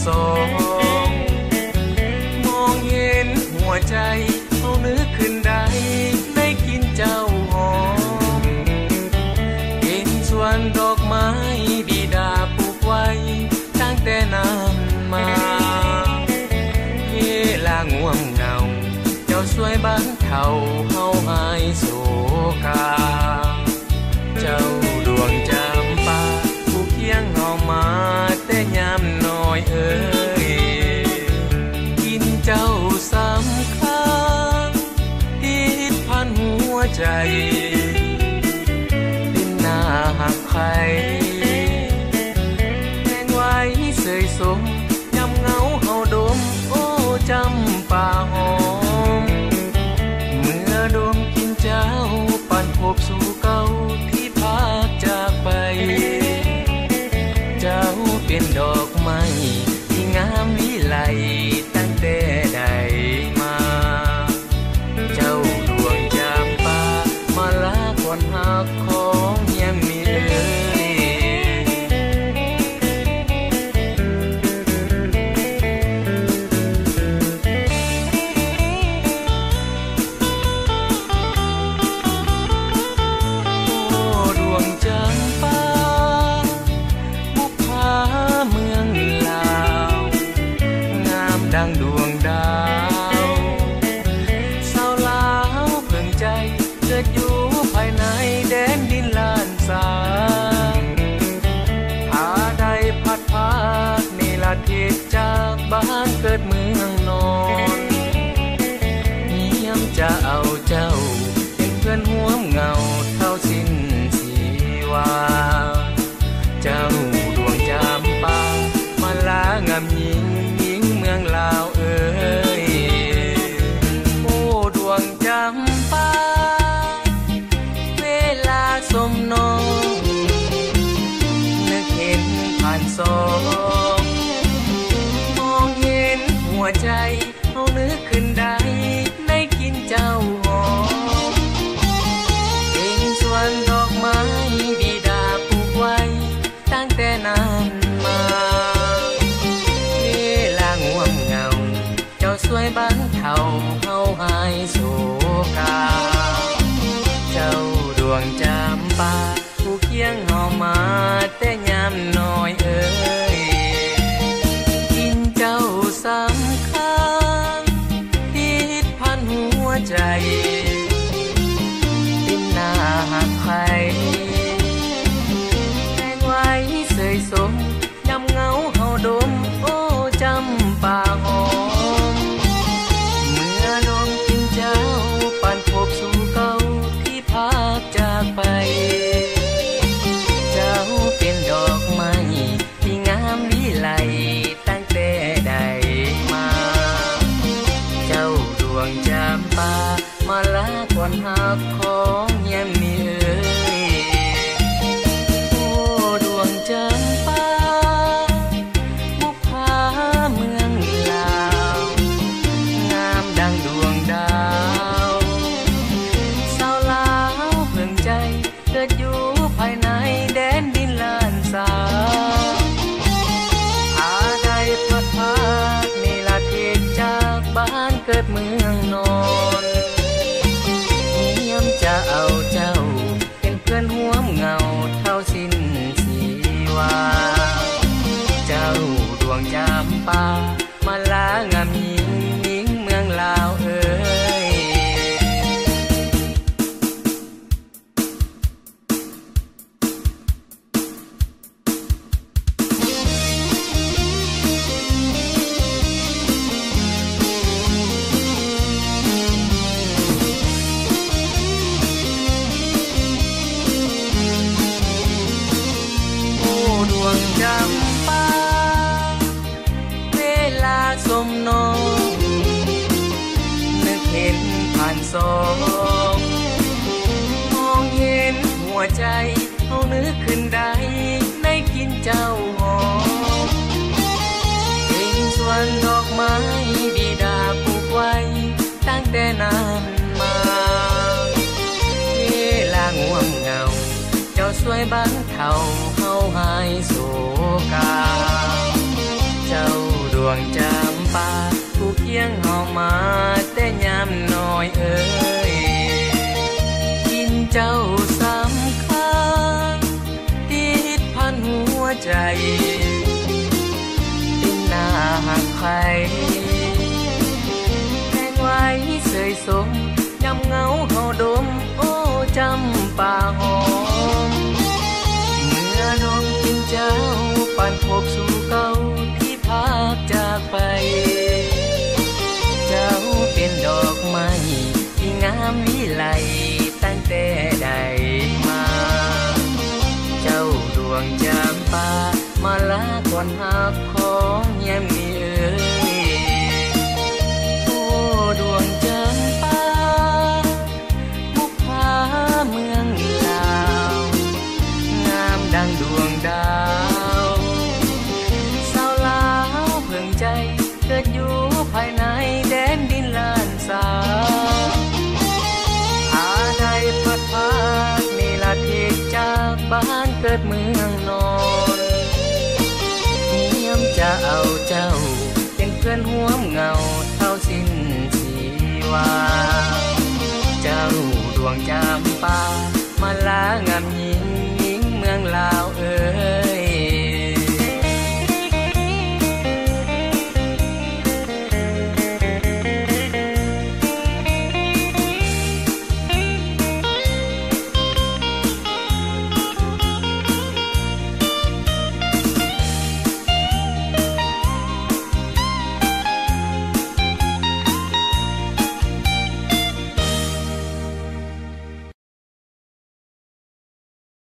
สองมองเห็นหัวใจเขานึกขึ้นได้ได้กินเจ้าหอมเห็นสวนดอกไม้บิดาปลูกไว้ตั้งแต่นานมาเวลาง่วงเหงาเจ้าช่วยบรรเทาเฮาหายโศกาเจ้าดวงจำปาผู้เคียงเฮามาแต่ยามน้อยเอ้ยกินเจ้าสำคัญติดพันหัวใจเป็นหน้าหักใครแม่งไว้เสยสมยำเงาเฮาดมโอ้จำป่าหอมเมื่อดมกินเจ้าปั่นพบสู่เก่าที่พากจากไปเจ้าเป็นดอกไม้ที่งามวิไลตั้งแต่ใดมาเจ้าดวงจำปามาลาก่อนหักของยังมีดังดวงดาวสาวลาวเพิ่งใจเกิดอยู่ภายในแดนดินลานสางหาใดพัดพากเนรเทศจากบ้านเกิดเมืองนอนเยี่ยมจะเอาเจ้าเป็นเพื่อนห่วมเงาเท่าสิ้นชีวาเจ้าดวงจำปามาลางามยิ่งเมืองลาวเอ้ยโอ้ดวงจำปาเวลาสมน้องนึกเห็นผ่านสองมองเห็นหัวใจเขานึกขึ้นได้ได้กินเจ้าหอมเป็นสวนดอกไม้บิดาปลูกไว้ตั้งแต่นานมาช่วยบรรเทาเฮาหายโศกาเจ้าดวงจำปาผู้เคียงเฮามาแต่ยามน้อยเอ้ยกินเจ้าสำคัญติดพันหัวใจเป็นหน้าหักใครแรงไว้เสยสมยำเงาเฮาดมโอ้จำปาหอมปั่นพบสู่เก่าที่พากจากไปเจ้าเป็นดอกไม้ที่งามวิไลตั้งแต่ใดมาเจ้าดวงจำปามาลาก่อนหักของยังมีเอ่ยโอ้ดวงจำปาบุพาเมืองลาวงามดังดวงดาวเกิดอยู่ภายในแดนดินลานสาหาใดพัดพากเนรเทศจากบ้านเกิดเมืองนอนเยี่ยมจะเอาเจ้าเป็นเพื่อนห่วมเงาเท่าสิ้นชีวาเจ้าดวงจำปามาลางามยิ่งเมืองลาวเอ้ยดวงจำปาเวลาสมน้องนึกเห็นผ่านสองมองเห็นหัวใจเขานึกขึ้นได้ได้กินเจ้าหอมเป็นสวนดอกไม้บิดาปลูกไว้ตั้งแต่นานมาเวลาง่วงเหงาเจ้าช่วยบรรเทาเฮาหายโศกาเจ้า งจำปาผู้เคียงเฮามาแต่ยามน้อยเอ้ยกินเจ้าสำคัญติดพันหัวใจเป็นหน้าหักใครแทงไว้เสยสมยำเงาเฮาดมโอ้จำป่าหอมเมื่อน้องกินเจ้าปั่นพบสู่เก่าที่พากจากไปเจ้าเป็นดอกไม้ที่งามวิไลตั้งแต่ได้มาเจ้าดวงจำปามาลาก่อนหักของแย้มนี้เอ่ยโอ้ดวงจำปามุกผาเมืองลาวงามดังดวงดาวสาวลาวเพิ่งใจเกิดอยู่ภายในแดนดินลานสาอาได้พัดพากนี่ละเทศจากบ้านเกิดเมืองนอนเงียมจะเอาเจ้าเป็นเพื่อนห่วมเงาเท่าสิ้นชีวาเจ้าดวงจำปามาลางามหญิงเมืองลาวเอ๋ย